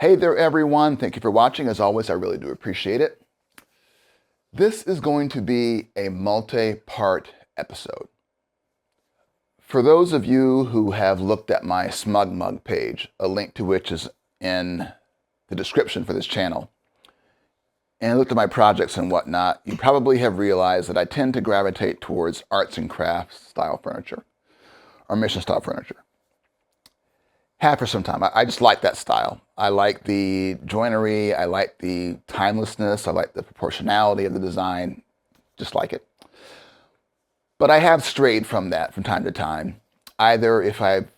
Hey there, everyone. Thank you for watching. As always, I really do appreciate it. This is going to be a multi-part episode. For those of you who have looked at my Smug Mug page, a link to which is in the description for this channel, and looked at my projects and whatnot, you probably have realized that I tend to gravitate towards arts and crafts style furniture, or mission style furniture. Have for some time. I just like that style. I like the joinery. I like the timelessness. I like the proportionality of the design. Just like it. But I have strayed from that from time to time. Either if I've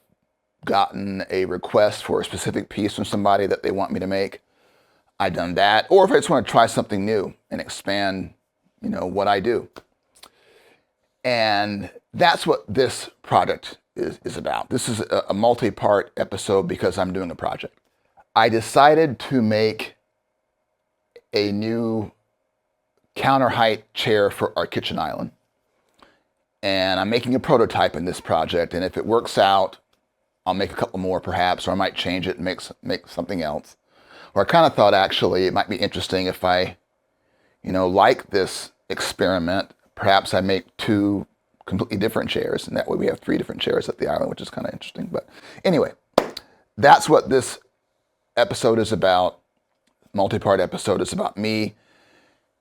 gotten a request for a specific piece from somebody that they want me to make, I've done that. Or if I just want to try something new and expand, what I do. And that's what this project is about. This is a multi-part episode because I'm doing a project. I decided to make a new counter height chair for our kitchen island. And I'm making a prototype in this project. And if it works out, I'll make a couple more perhaps, or I might change it and make something else. Or I kind of thought actually it might be interesting if I, like this experiment, perhaps I make two completely different chairs, and that way we have 3 different chairs at the island, which is kind of interesting. But anyway, that's what this episode is about. Multi-part episode is about me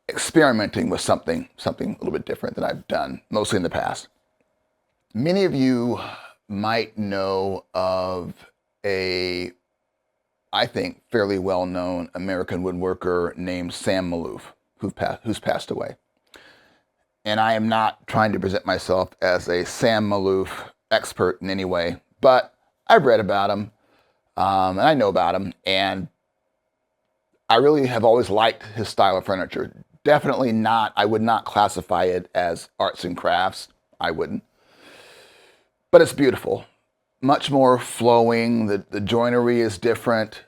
experimenting with something a little bit different than I've done mostly in the past. Many of you might know of I think, fairly well-known American woodworker named Sam Maloof, who's passed away. And I am not trying to present myself as a Sam Maloof expert in any way, but I've read about him, and I know about him, and I really have always liked his style of furniture. Definitely not, I would not classify it as arts and crafts. I wouldn't. But it's beautiful. Much more flowing. The joinery is different.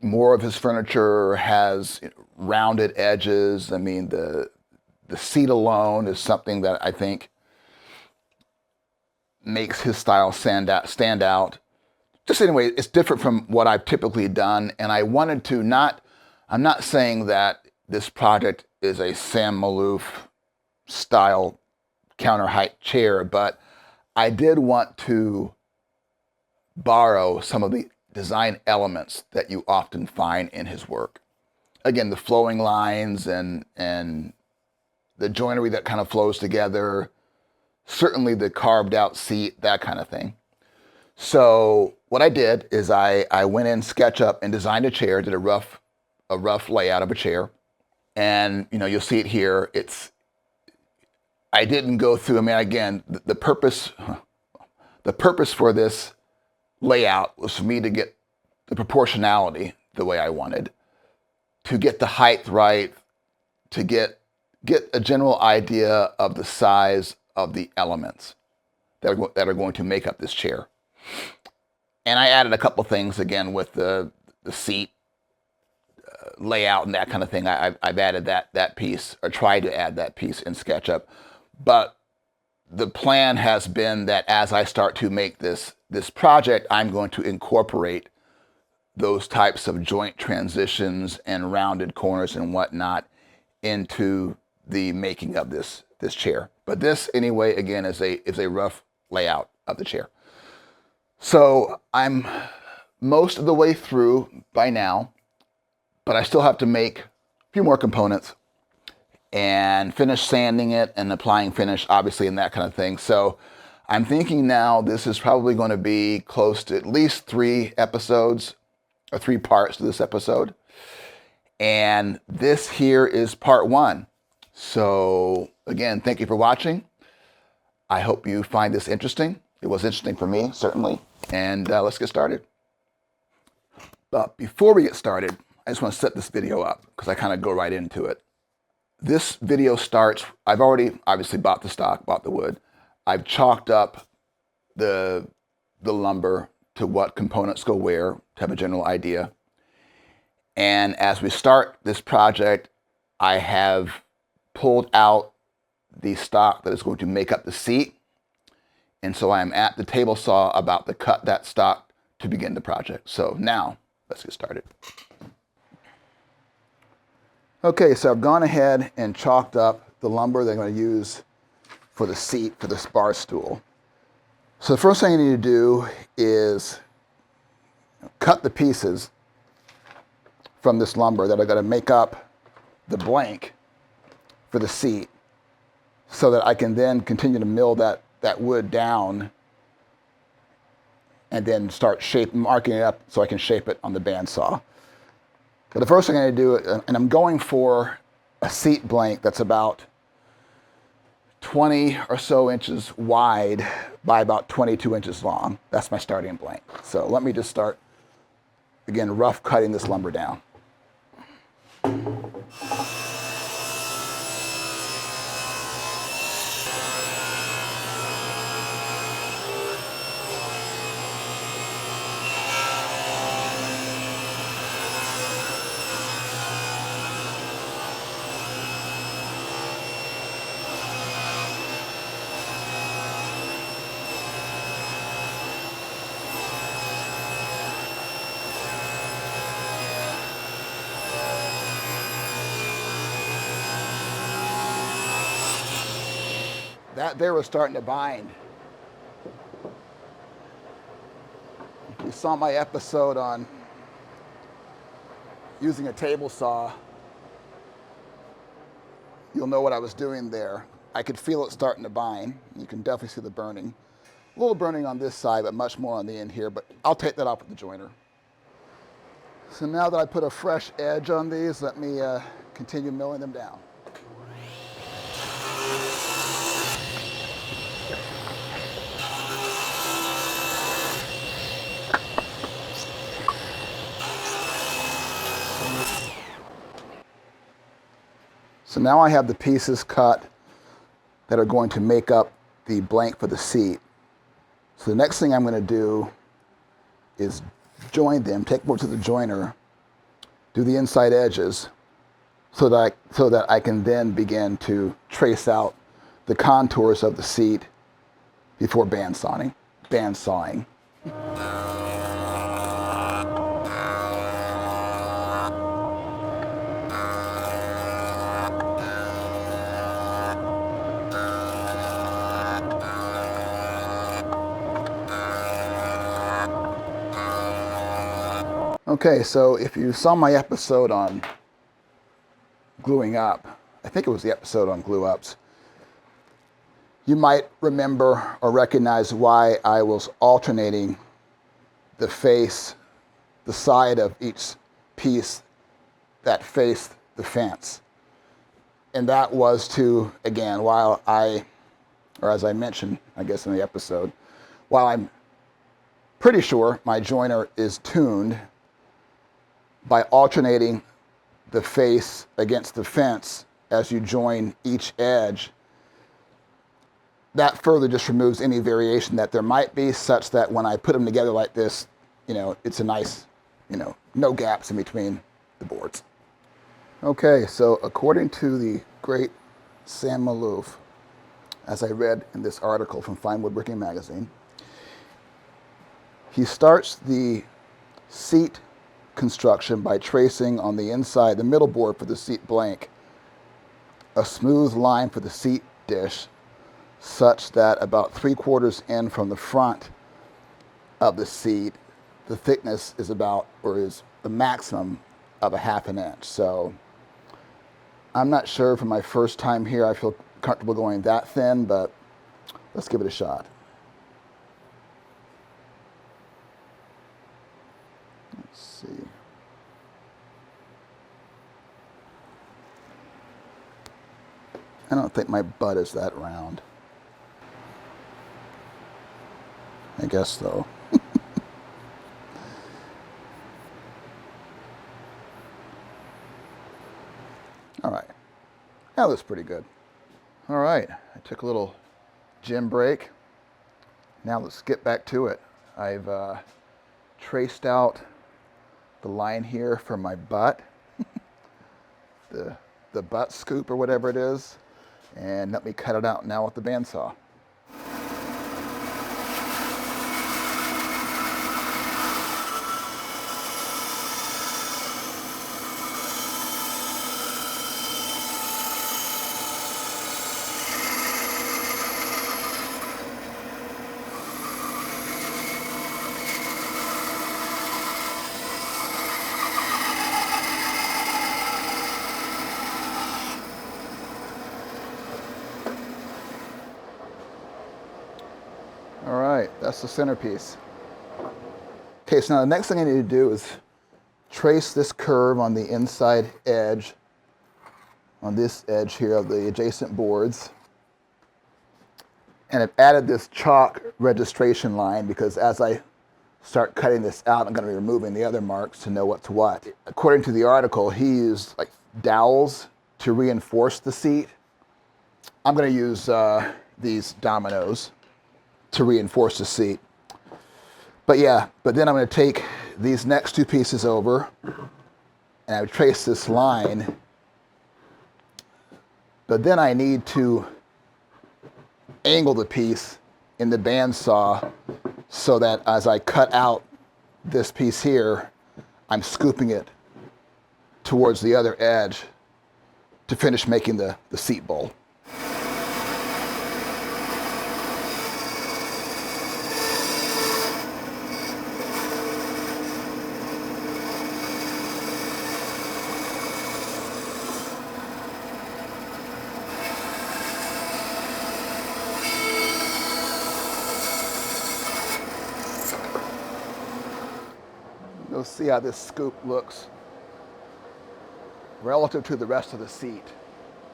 More of his furniture has rounded edges. I mean, the seat alone is something that I think makes his style stand out. Just anyway, it's different from what I've typically done. And I wanted to I'm not saying that this project is a Sam Maloof style counter height chair, but I did want to borrow some of the design elements that you often find in his work. Again, the flowing lines and the joinery that kind of flows together, certainly the carved out seat, that kind of thing. So what I did is I went in SketchUp and designed a chair, did a rough layout of a chair. And you'll see it here. I didn't go through, again, the purpose for this layout was for me to get the proportionality the way I wanted, to get the height right, to get a general idea of the size of the elements that are going to make up this chair. And I added a couple things again with the seat layout and that kind of thing. I've added that piece, or tried to add that piece in SketchUp. But the plan has been that as I start to make this project, I'm going to incorporate those types of joint transitions and rounded corners and whatnot into the making of this chair. But this, anyway, again, is a rough layout of the chair. So I'm most of the way through by now, but I still have to make a few more components and finish sanding it and applying finish, obviously, and that kind of thing. So I'm thinking now this is probably going to be close to at least 3 episodes, or 3 parts to this episode. And this here is part 1. So again, thank you for watching. I hope you find this interesting. It was interesting for me, certainly. And let's get started. But before we get started, I just want to set this video up because I kind of go right into it. This video starts, I've already obviously bought the stock, bought the wood. I've chalked up the lumber to what components go where to have a general idea. And as we start this project, I have pulled out the stock that is going to make up the seat. And so I'm at the table saw about to cut that stock to begin the project. So now let's get started. Okay, so I've gone ahead and chalked up the lumber that I'm going to use for the seat for this bar stool. So the first thing I need to do is cut the pieces from this lumber that are going to make up the blank for the seat so that I can then continue to mill that wood down and then start marking it up so I can shape it on the bandsaw. But the first thing I'm going to do, and I'm going for a seat blank that's about 20 or so inches wide by about 22 inches long. That's my starting blank. So let me just start, again, rough cutting this lumber down. That there was starting to bind. If you saw my episode on using a table saw, you'll know what I was doing there. I could feel it starting to bind. You can definitely see the burning. A little burning on this side, but much more on the end here, but I'll take that off with the joiner. So now that I put a fresh edge on these, let me continue milling them down. So now I have the pieces cut that are going to make up the blank for the seat. So the next thing I'm going to do is join them, take them over to the joiner, do the inside edges so that I can then begin to trace out the contours of the seat before bandsawing. Okay, so if you saw my episode on gluing up, I think it was the episode on glue ups, you might remember or recognize why I was alternating the face, the side of each piece that faced the fence. And that was to, again, as I mentioned, I guess in the episode, while I'm pretty sure my joiner is tuned by alternating the face against the fence as you join each edge, that further just removes any variation that there might be, such that when I put them together like this, it's a nice, no gaps in between the boards. Okay, so according to the great Sam Maloof, as I read in this article from Fine Woodworking Magazine, he starts the seat construction by tracing on the inside, the middle board for the seat blank, a smooth line for the seat dish, such that about 3/4 in from the front of the seat, the thickness is is the maximum of 1/2 inch. So I'm not sure for my first time here I feel comfortable going that thin, but let's give it a shot. Let's see. I don't think my butt is that round. I guess so. All right. That looks pretty good. All right. I took a little gym break. Now let's get back to it. I've traced out the line here for my butt, the butt scoop or whatever it is, and let me cut it out now with the bandsaw. All right, that's the centerpiece. Okay, so now the next thing I need to do is trace this curve on the inside edge, on this edge here of the adjacent boards. And I've added this chalk registration line because as I start cutting this out, I'm going to be removing the other marks to know what's what. According to the article, he used like dowels to reinforce the seat. I'm going to use these dominoes to reinforce the seat. But then I'm going to take these next two pieces over and I would trace this line. But then I need to angle the piece in the bandsaw so that as I cut out this piece here, I'm scooping it towards the other edge to finish making the seat bowl. You'll see how this scoop looks relative to the rest of the seat.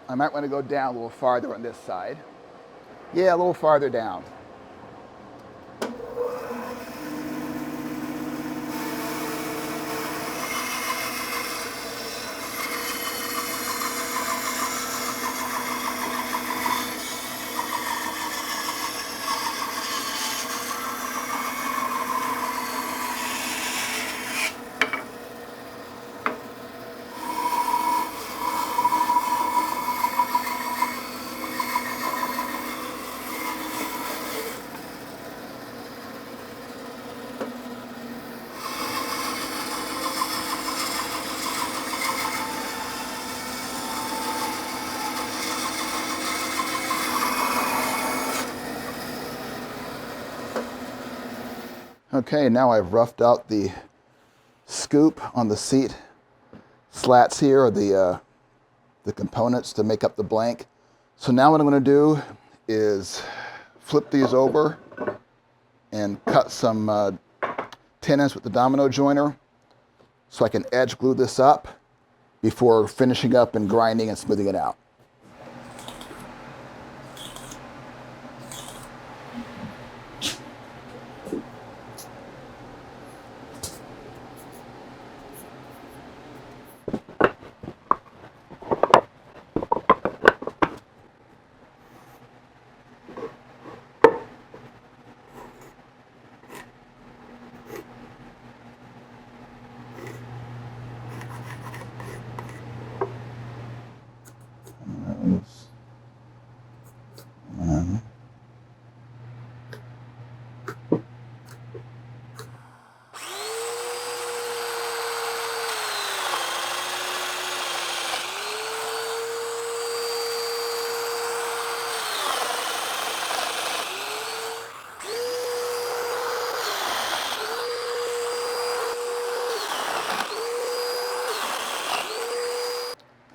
I might want to go down a little farther on this side. Yeah, a little farther down. Okay, now I've roughed out the scoop on the seat slats here, or the components to make up the blank. So now what I'm going to do is flip these over and cut some tenons with the domino joiner so I can edge glue this up before finishing up and grinding and smoothing it out.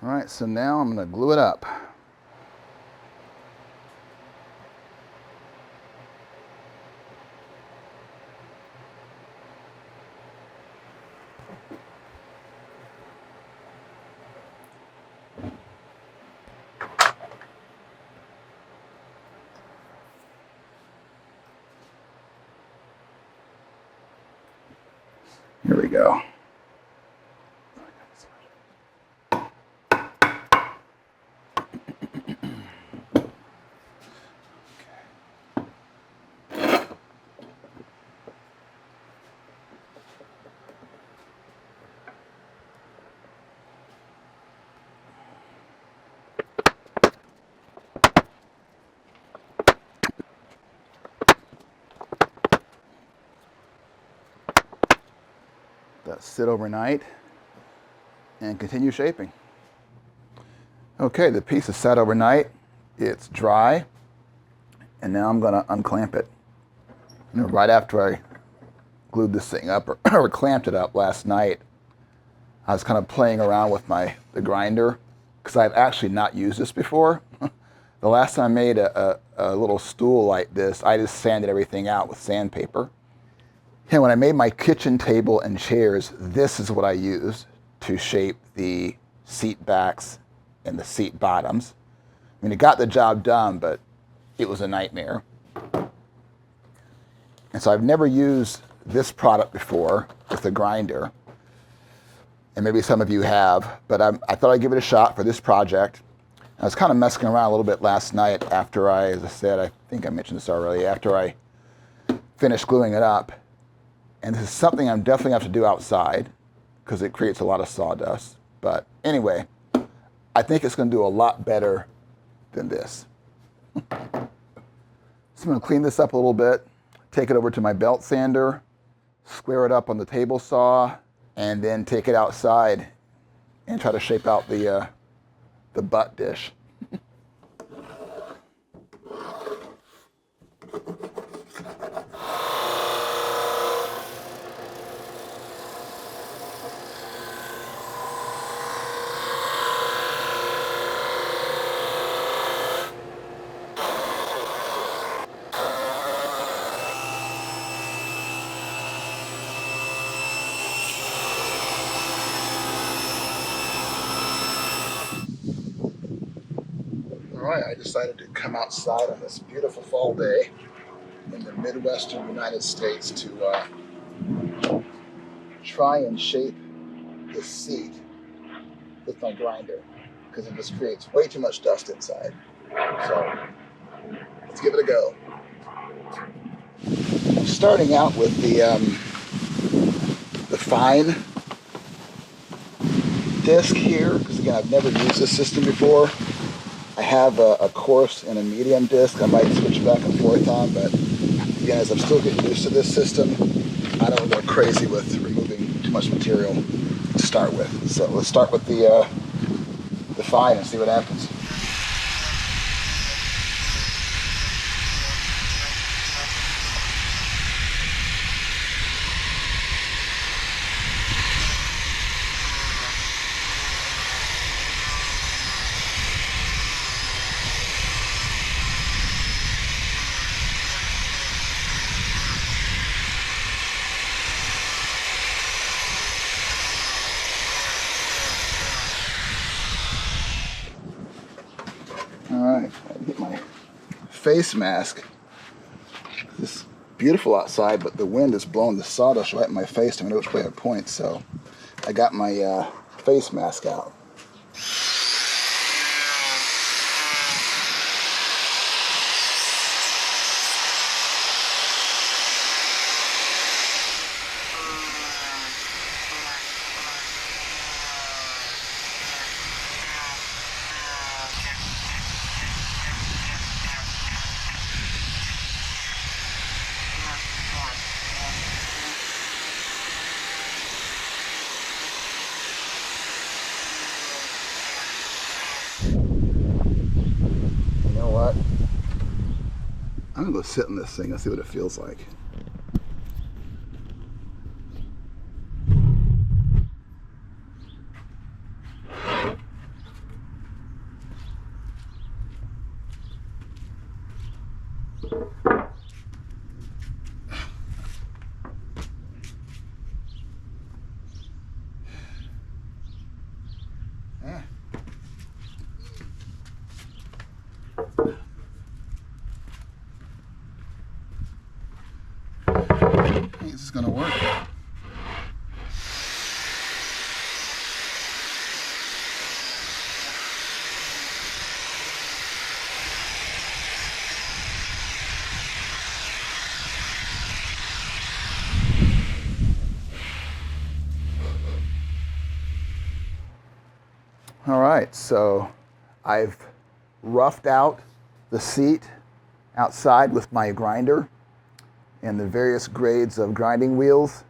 All right, so now I'm going to glue it up. Here we go. That sit overnight and continue shaping. Okay, the piece is set overnight. It's dry, and now I'm going to unclamp it. You know, right after I glued this thing up or clamped it up last night, I was kind of playing around with the grinder because I've actually not used this before. The last time I made a a little stool like this, I just sanded everything out with sandpaper. And when I made my kitchen table and chairs, this is what I used to shape the seat backs and the seat bottoms. I mean, it got the job done, but it was a nightmare. And so I've never used this product before with a grinder. And maybe some of you have, but I thought I'd give it a shot for this project. I was kind of messing around a little bit last night after as I said, I think I mentioned this already, after I finished gluing it up. And this is something I'm definitely going to have to do outside because it creates a lot of sawdust. But anyway, I think it's going to do a lot better than this. So I'm going to clean this up a little bit, take it over to my belt sander, square it up on the table saw, and then take it outside and try to shape out the butt dish. All right, I decided to come outside on this beautiful fall day in the Midwestern United States to try and shape this seat with my grinder because it just creates way too much dust inside. So let's give it a go. Starting out with the fine disc here, because again, I've never used this system before. I have a coarse and a medium disc I might switch back and forth on, but again, as I'm still getting used to this system, I don't go crazy with removing too much material to start with. So let's start with the fine and see what happens. Alright, I get my face mask. It's beautiful outside, but the wind is blowing the sawdust right in my face to know which way I point, so I got my face mask out. You know what? I'm gonna go sit in this thing and see what it feels like. This is gonna work. All right, so I've roughed out the seat outside with my grinder and the various grades of grinding wheels.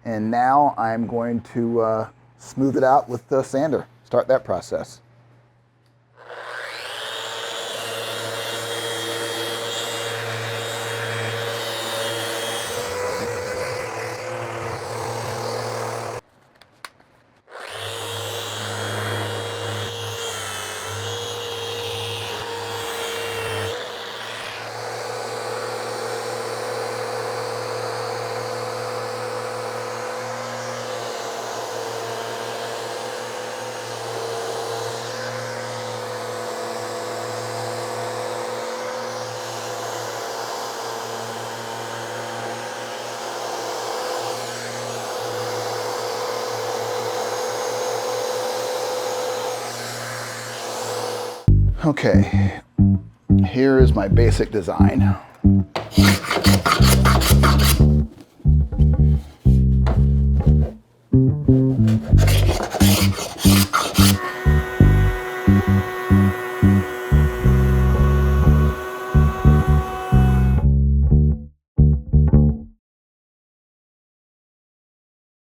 And now I'm going to smooth it out with the sander. Start that process. Okay, here is my basic design.